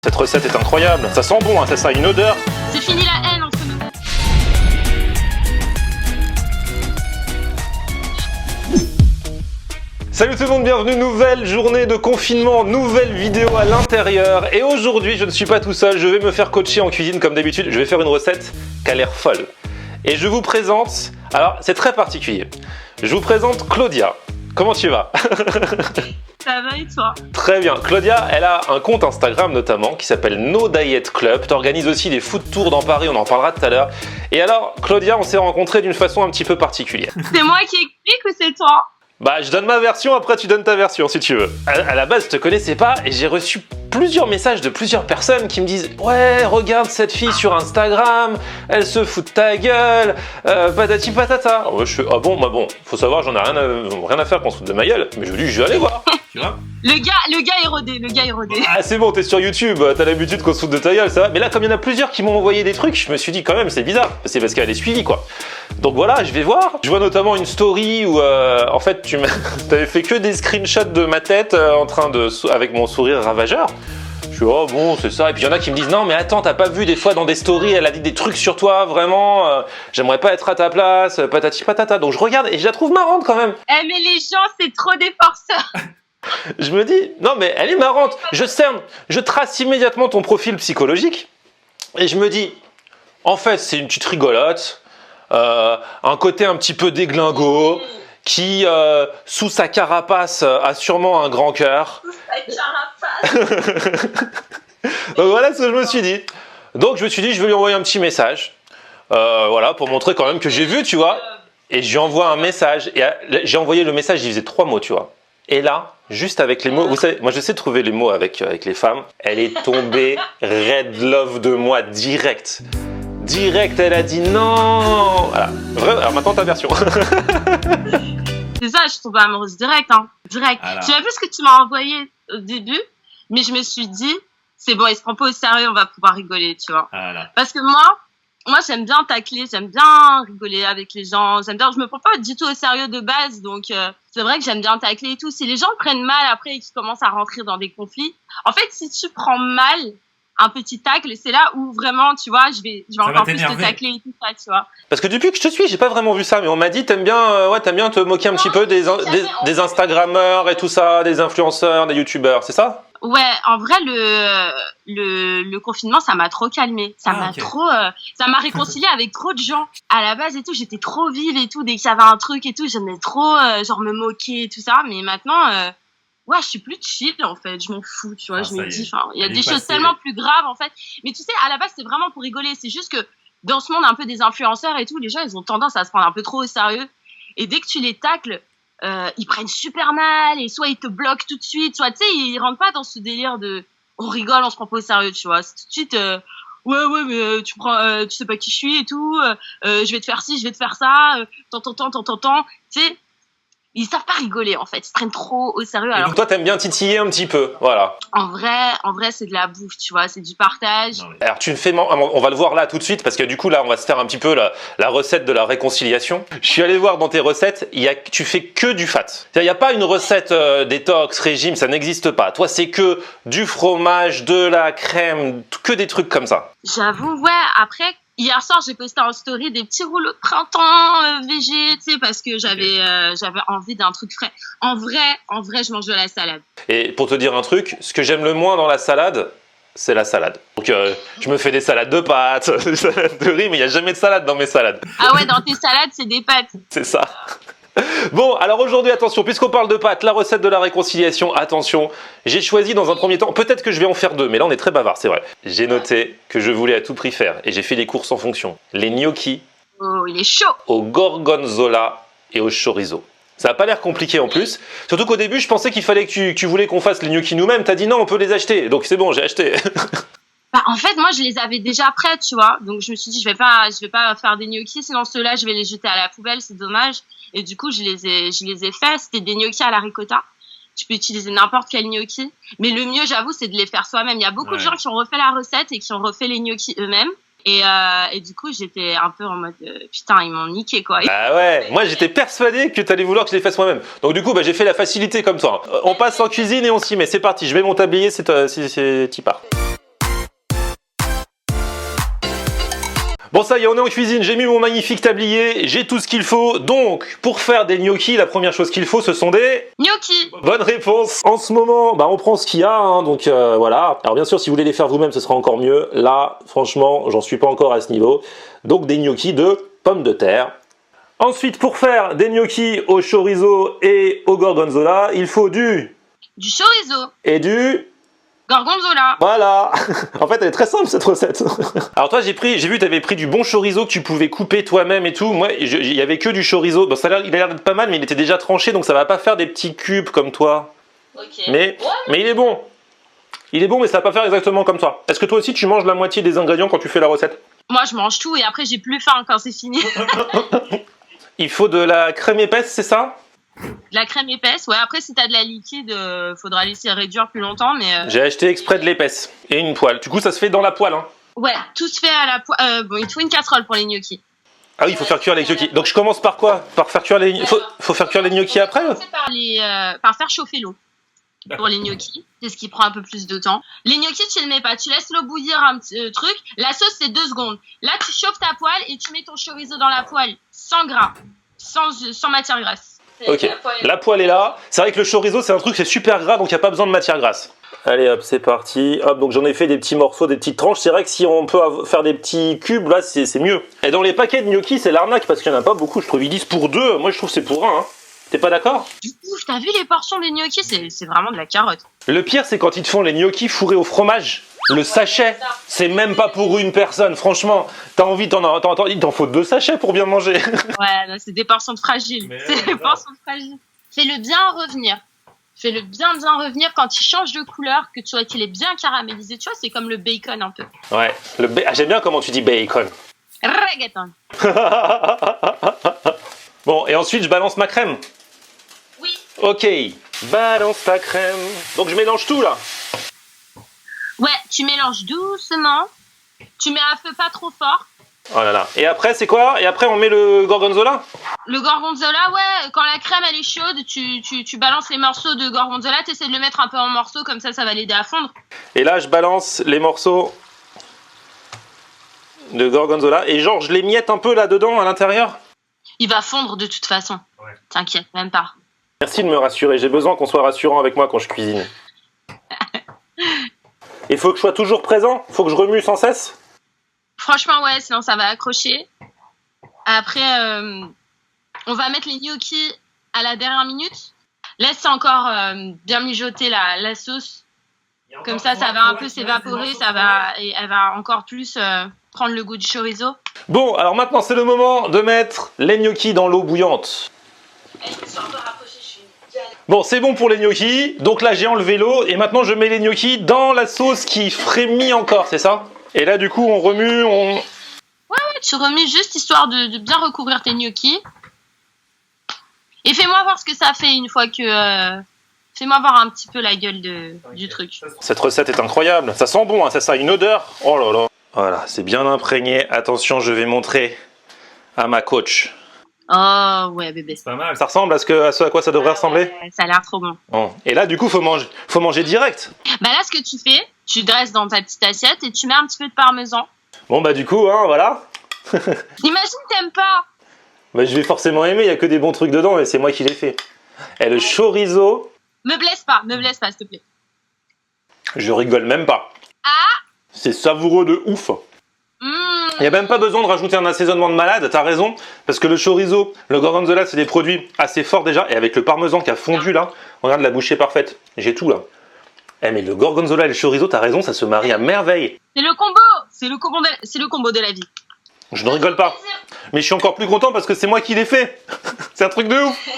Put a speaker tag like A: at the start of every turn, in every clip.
A: Cette recette est incroyable, ça sent bon, hein, ça a une odeur.
B: C'est fini la haine entre nous.
A: Salut tout le monde, bienvenue, nouvelle journée de confinement, nouvelle vidéo à l'intérieur. Et aujourd'hui, je ne suis pas tout seul, je vais me faire coacher en cuisine comme d'habitude. Je vais faire une recette qui a l'air folle. Et je vous présente, alors c'est très particulier, je vous présente Claudia. Comment tu vas?
B: Ça va et toi?
A: Très bien. Claudia, elle a un compte Instagram notamment qui s'appelle No Diet Club. Tu organises aussi des food tours dans Paris, on en parlera tout à l'heure. Et alors, Claudia, on s'est rencontrés d'une façon un petit peu particulière.
B: C'est moi qui explique ou c'est toi?
A: Bah, je donne ma version, après tu donnes ta version si tu veux. À la base, je te connaissais pas et j'ai reçu plusieurs messages de plusieurs personnes qui me disent « Ouais, regarde cette fille sur Instagram, elle se fout de ta gueule, patati patata. » Alors moi, je fais « Ah bon, bah bon, faut savoir, j'en ai rien à faire qu'on se foute de ma gueule. » Mais je me dis « Je vais aller voir. » Tu vois?
B: Le gars est rodé.
A: Ah c'est bon, t'es sur YouTube, t'as l'habitude qu'on se foute de ta gueule, ça va. Mais là, comme il y en a plusieurs qui m'ont envoyé des trucs, je me suis dit quand même, c'est bizarre. C'est parce qu'elle est suivie, quoi. Donc voilà, je vais voir. Je vois notamment une story où, en fait, t'avais fait que des screenshots de ma tête en train de, avec mon sourire ravageur. Je suis oh bon, c'est ça. Et puis il y en a qui me disent non, mais attends, t'as pas vu des fois dans des stories, elle a dit des trucs sur toi, vraiment. J'aimerais pas être à ta place, patati patata. Donc je regarde et je la trouve marrante quand même.
B: Eh mais les gens, c'est trop des forceurs.
A: Je me dis, non mais elle est marrante, je cerne, je trace immédiatement ton profil psychologique et je me dis, en fait c'est une petite rigolote, un côté un petit peu déglingo, qui sous sa carapace a sûrement un grand cœur.
B: Sous sa carapace.
A: Donc voilà ce que je me suis dit. Donc je me suis dit, je vais lui envoyer un petit message, voilà, pour montrer quand même que j'ai vu, tu vois. Et je lui envoie un message, et j'ai envoyé le message, il faisait 3 mots, tu vois. Et là, juste avec les mots, vous savez, moi je sais trouver les mots avec les femmes, elle est tombée red love de moi direct. Direct, elle a dit non. Voilà. Alors maintenant ta version.
B: C'est ça, je suis tombée amoureuse direct, hein. Direct.
A: Voilà.
B: Je sais même plus ce que tu m'as envoyé au début, mais je me suis dit, c'est bon, il se prend pas au sérieux, on va pouvoir rigoler, tu vois.
A: Voilà.
B: Parce que moi j'aime bien tacler, j'aime bien rigoler avec les gens, je me prends pas du tout au sérieux de base, donc c'est vrai que j'aime bien tacler et tout. Si les gens prennent mal après et qu'ils commencent à rentrer dans des conflits, en fait si tu prends mal un petit tacle, c'est là où vraiment, tu vois, je vais encore plus te tacler et tout ça, tu vois.
A: Parce que depuis que je te suis, j'ai pas vraiment vu ça, mais on m'a dit t'aimes bien te moquer un petit peu des Instagrammeurs et tout ça, des influenceurs, des youtubeurs, c'est ça?
B: Ouais, en vrai, le confinement, ça m'a trop calmé. Ça m'a réconcilié avec trop de gens. À la base et tout, j'étais trop vive et tout. Dès qu'il y avait un truc et tout, j'aimais trop, genre, me moquer et tout ça. Mais maintenant, ouais, je suis plus chill, en fait. Je m'en fous, tu vois. Je me dis, enfin, il y a des choses tellement plus graves, en fait. Mais tu sais, à la base, c'est vraiment pour rigoler. C'est juste que dans ce monde un peu des influenceurs et tout, les gens, ils ont tendance à se prendre un peu trop au sérieux. Et dès que tu les tacles, ils prennent super mal et soit ils te bloquent tout de suite, soit tu sais ils rentrent pas dans ce délire de on rigole, on se prend pas au sérieux, tu vois. C'est tout de suite ouais mais tu sais pas qui je suis et tout, je vais te faire ci, je vais te faire ça, t'entends, tu sais. Ils savent pas rigoler en fait, ils se prennent trop au sérieux.
A: Et donc toi t'aimes bien titiller un petit peu, voilà.
B: En vrai c'est de la bouffe, tu vois, c'est du partage.
A: Alors tu me fais, on va le voir là tout de suite parce que du coup là on va se faire un petit peu la recette de la réconciliation. Je suis allé voir dans tes recettes, tu fais que du fat. Il n'y a pas une recette détox, régime, ça n'existe pas. Toi c'est que du fromage, de la crème, que des trucs comme ça.
B: J'avoue, ouais, après... Hier soir, j'ai posté en story des petits rouleaux de printemps végé, tu sais, parce que j'avais envie d'un truc frais. En vrai, je mange de la salade.
A: Et pour te dire un truc, ce que j'aime le moins dans la salade, c'est la salade. Donc je me fais des salades de pâtes, des salades de riz, mais il n'y a jamais de salade dans mes salades.
B: Ah ouais, dans tes salades, c'est des pâtes.
A: C'est ça. Bon, alors aujourd'hui, attention, puisqu'on parle de pâtes, la recette de la réconciliation, attention, j'ai choisi dans un premier temps, peut-être que je vais en faire 2, mais là on est très bavard, c'est vrai. J'ai noté que je voulais à tout prix faire, et j'ai fait les courses en fonction, les gnocchis.
B: Oh, il est chaud.
A: Au gorgonzola et au chorizo. Ça n'a pas l'air compliqué en plus, surtout qu'au début je pensais qu'il fallait que tu voulais qu'on fasse les gnocchis nous-mêmes, t'as dit non, on peut les acheter, donc c'est bon, j'ai acheté.
B: Bah, en fait, moi, je les avais déjà prêts, tu vois. Donc, je me suis dit, je vais pas faire des gnocchis, sinon ceux-là, je vais les jeter à la poubelle, c'est dommage. Et du coup, je les ai faits. C'était des gnocchis à la ricotta. Tu peux utiliser n'importe quel gnocchi. Mais le mieux, j'avoue, c'est de les faire soi-même. Il y a beaucoup de gens qui ont refait la recette et qui ont refait les gnocchis eux-mêmes. Et du coup, j'étais un peu en mode, putain, ils m'ont niqué, quoi.
A: Ah ouais, moi j'étais persuadé que t'allais vouloir que je les fasse moi-même. Donc du coup, j'ai fait la facilité comme toi. On passe en cuisine et on s'y met. C'est parti, je mets mon tablier, t'y pars. Bon ça y est, on est en cuisine, j'ai mis mon magnifique tablier, j'ai tout ce qu'il faut. Donc, pour faire des gnocchis, la première chose qu'il faut, ce sont des...
B: Gnocchi.
A: Bonne réponse. En ce moment, on prend ce qu'il y a, hein, donc voilà. Alors bien sûr, si vous voulez les faire vous-même, ce sera encore mieux. Là, franchement, j'en suis pas encore à ce niveau. Donc des gnocchis de pommes de terre. Ensuite, pour faire des gnocchis au chorizo et au gorgonzola, il faut du
B: chorizo.
A: Et du...
B: Gorgonzola.
A: Voilà. En fait, elle est très simple cette recette. Alors toi, j'ai vu, tu avais pris du bon chorizo que tu pouvais couper toi-même et tout. Moi, il y avait que du chorizo. Bon, il a l'air d'être pas mal, mais il était déjà tranché, donc ça va pas faire des petits cubes comme toi.
B: Ok.
A: Mais il est bon. Il est bon, mais ça va pas faire exactement comme toi. Est-ce que toi aussi, tu manges la moitié des ingrédients quand tu fais la recette?
B: Moi, je mange tout et après, j'ai plus faim quand c'est fini.
A: Il faut de la crème épaisse, c'est ça?
B: De la crème épaisse, ouais. Après, si t'as de la liquide, faudra laisser réduire plus longtemps, mais...
A: J'ai acheté exprès de l'épaisse et une poêle. Du coup, ça se fait dans la poêle, hein?
B: Ouais, tout se fait à la poêle. Bon, il te faut une casserole pour les gnocchis.
A: Ah oui, il faut faire cuire les gnocchis. Donc je commence par quoi? Par faire cuire les... Faut faire cuire les gnocchis après?
B: Par faire chauffer l'eau pour les gnocchis. C'est ce qui prend un peu plus de temps. Les gnocchis, tu les mets pas. Tu laisses l'eau bouillir un petit truc. La sauce, c'est 2 secondes. Là, tu chauffes ta poêle et tu mets ton chorizo dans la poêle. Sans gras. Sans matière grasse.
A: Ok, la poêle est là. C'est vrai que le chorizo, c'est un truc, c'est super gras, donc il n'y a pas besoin de matière grasse. Allez hop, c'est parti. Hop, donc j'en ai fait des petits morceaux, des petites tranches. C'est vrai que si on peut faire des petits cubes, là, c'est mieux. Et dans les paquets de gnocchis, c'est l'arnaque, parce qu'il n'y en a pas beaucoup. Je trouve ils disent pour 2. Moi, je trouve c'est pour 1. Hein. T'es pas d'accord?
B: Ouf, t'as vu les portions des gnocchis? C'est vraiment de la carotte.
A: Le pire, c'est quand ils te font les gnocchis fourrés au fromage. Le sachet, c'est même pas pour une personne. Franchement, t'as envie, il t'en faut 2 sachets pour bien manger.
B: Ouais, c'est des portions de fragiles. C'est des portions de fragiles. Fais-le bien revenir. Fais-le bien revenir quand il change de couleur, que tu vois qu'il est bien caramélisé. Tu vois, c'est comme le bacon un peu.
A: Ouais, j'aime bien comment tu dis bacon.
B: Reggaeton.
A: Bon, et ensuite, je balance ma crème.
B: Oui.
A: Ok, balance ta crème. Donc je mélange tout là.
B: Ouais, tu mélanges doucement. Tu mets à feu pas trop fort.
A: Oh là là. Et après, c'est quoi? Et après, on met le gorgonzola?
B: Le gorgonzola, ouais, quand la crème elle est chaude, tu balances les morceaux de gorgonzola, tu essaies de le mettre un peu en morceaux, comme ça va l'aider à fondre.
A: Et là, je balance les morceaux de gorgonzola. Et genre, je les miette un peu là-dedans, à l'intérieur?
B: Il va fondre de toute façon. Ouais. T'inquiète, même pas.
A: Merci de me rassurer. J'ai besoin qu'on soit rassurant avec moi quand je cuisine. Il faut que je sois toujours présent? Faut que je remue sans cesse?
B: Franchement, ouais, sinon ça va accrocher. Après, on va mettre les gnocchis à la dernière minute. Laisse encore bien mijoter la sauce. Comme ça va un peu s'évaporer, et elle va encore plus prendre le goût du chorizo.
A: Bon, alors maintenant, c'est le moment de mettre les gnocchis dans l'eau bouillante. Bon, c'est bon pour les gnocchis. Donc là, j'ai enlevé l'eau et maintenant, je mets les gnocchis dans la sauce qui frémit encore, c'est ça? Et là, du coup, on remue,
B: Ouais, tu remues juste histoire de bien recouvrir tes gnocchis. Et fais-moi voir ce que ça fait une fois que... Fais-moi voir un petit peu la gueule du truc.
A: Cette recette est incroyable. Ça sent bon, hein, ça a une odeur. Oh là là. Voilà, c'est bien imprégné. Attention, je vais montrer à ma coach.
B: Oh, ouais, bébé.
A: C'est pas mal. Ça ressemble à ce à quoi ça devrait ressembler?
B: Ouais, ça a l'air trop bon.
A: Bon. Et là, du coup, faut manger direct.
B: Bah là, ce que tu fais, tu dresses dans ta petite assiette et tu mets un petit peu de parmesan.
A: Bon, bah du coup, hein, voilà.
B: Imagine t'aimes pas.
A: Bah je vais forcément aimer, il y a que des bons trucs dedans et c'est moi qui l'ai fait. Et le chorizo...
B: Me blesse pas, s'il te plaît.
A: Je rigole même pas.
B: Ah.
A: C'est savoureux de ouf. Il n'y a même pas besoin de rajouter un assaisonnement de malade, t'as raison, parce que le chorizo, le gorgonzola, c'est des produits assez forts déjà, et avec le parmesan qui a fondu là, regarde la bouchée parfaite, j'ai tout là. Eh mais le gorgonzola et le chorizo, t'as raison, ça se marie à merveille.
B: C'est le combo de la vie.
A: Je ne rigole pas, mais je suis encore plus content parce que c'est moi qui l'ai fait. C'est un truc de ouf.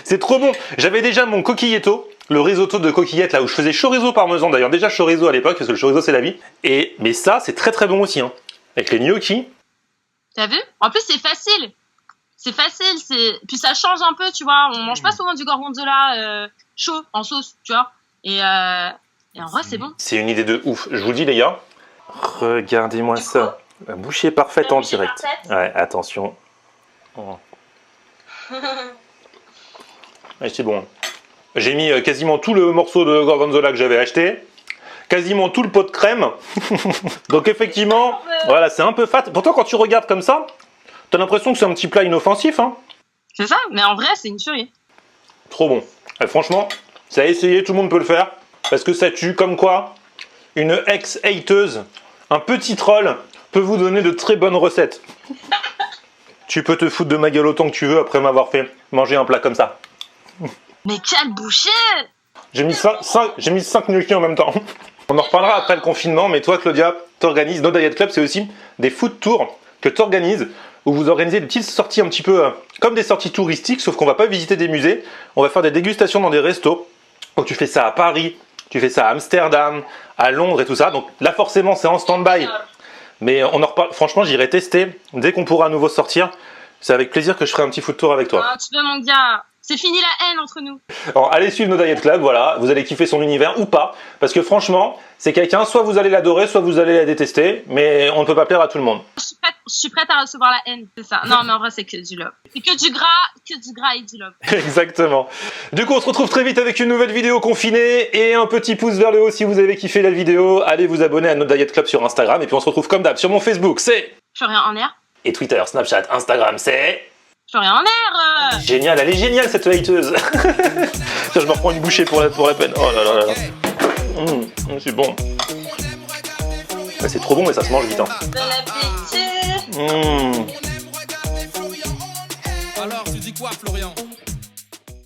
A: C'est trop bon. J'avais déjà mon coquilletto, le risotto de coquillettes là où je faisais chorizo parmesan, d'ailleurs déjà chorizo à l'époque, parce que le chorizo c'est la vie. Mais ça, c'est très très bon aussi, hein. Avec les gnocchis.
B: T'as vu? En plus, c'est facile. C'est facile, puis ça change un peu, tu vois. On mange pas souvent du gorgonzola chaud, en sauce, tu vois. Et en vrai, c'est bon.
A: C'est une idée de ouf. Je vous le dis, les gars. Regardez-moi ça. La bouchée parfaite en direct. Ouais, attention. Oh. Ouais, c'est bon. J'ai mis quasiment tout le morceau de gorgonzola que j'avais acheté. quasiment tout le pot de crème. Donc effectivement, voilà, c'est un peu fat. Pourtant, quand tu regardes comme ça, t'as l'impression que c'est un petit plat inoffensif. Hein.
B: C'est ça, mais en vrai, c'est une tuerie.
A: Trop bon. Et franchement, c'est à essayer, tout le monde peut le faire. Parce que ça tue, comme quoi, une ex-hateuse, un petit troll, peut vous donner de très bonnes recettes. Tu peux te foutre de ma gueule autant que tu veux après m'avoir fait manger un plat comme ça.
B: Mais quel boucher!
A: J'ai mis 5 gnocchis en même temps. On en reparlera après le confinement, mais toi, Claudia, t'organises, No Diet Club, c'est aussi des food tours que tu organises, où vous organisez des petites sorties un petit peu comme des sorties touristiques, sauf qu'on va pas visiter des musées, on va faire des dégustations dans des restos. Donc tu fais ça à Paris, tu fais ça à Amsterdam, à Londres et tout ça. Donc là, forcément, c'est en stand-by. Mais on en reparle. Franchement, j'irai tester dès qu'on pourra à nouveau sortir. C'est avec plaisir que je ferai un petit food tour avec toi.
B: Ah, tu veux, mon gars. C'est fini la haine entre nous.
A: Alors, allez suivre No Diet Club, voilà. Vous allez kiffer son univers ou pas. Parce que franchement, c'est quelqu'un, soit vous allez l'adorer, soit vous allez la détester. Mais on ne peut pas plaire à tout le monde.
B: Je suis prête à recevoir la haine, c'est ça. Non, mais en vrai, c'est que du love. C'est que du gras et du love.
A: Exactement. Du coup, on se retrouve très vite avec une nouvelle vidéo confinée. Et un petit pouce vers le haut si vous avez kiffé la vidéo. Allez vous abonner à No Diet Club sur Instagram. Et puis on se retrouve comme d'hab sur mon Facebook, c'est...
B: Florian en air.
A: Et Twitter, Snapchat, Instagram, c'est...
B: Florian en air.
A: Génial, elle est géniale cette hateuse. Tiens, je me reprends une bouchée pour la peine. Oh là là là là. C'est bon. C'est trop bon mais ça se mange vite. Hein.
B: Bon appétit.
C: Alors, tu dis quoi, Florian?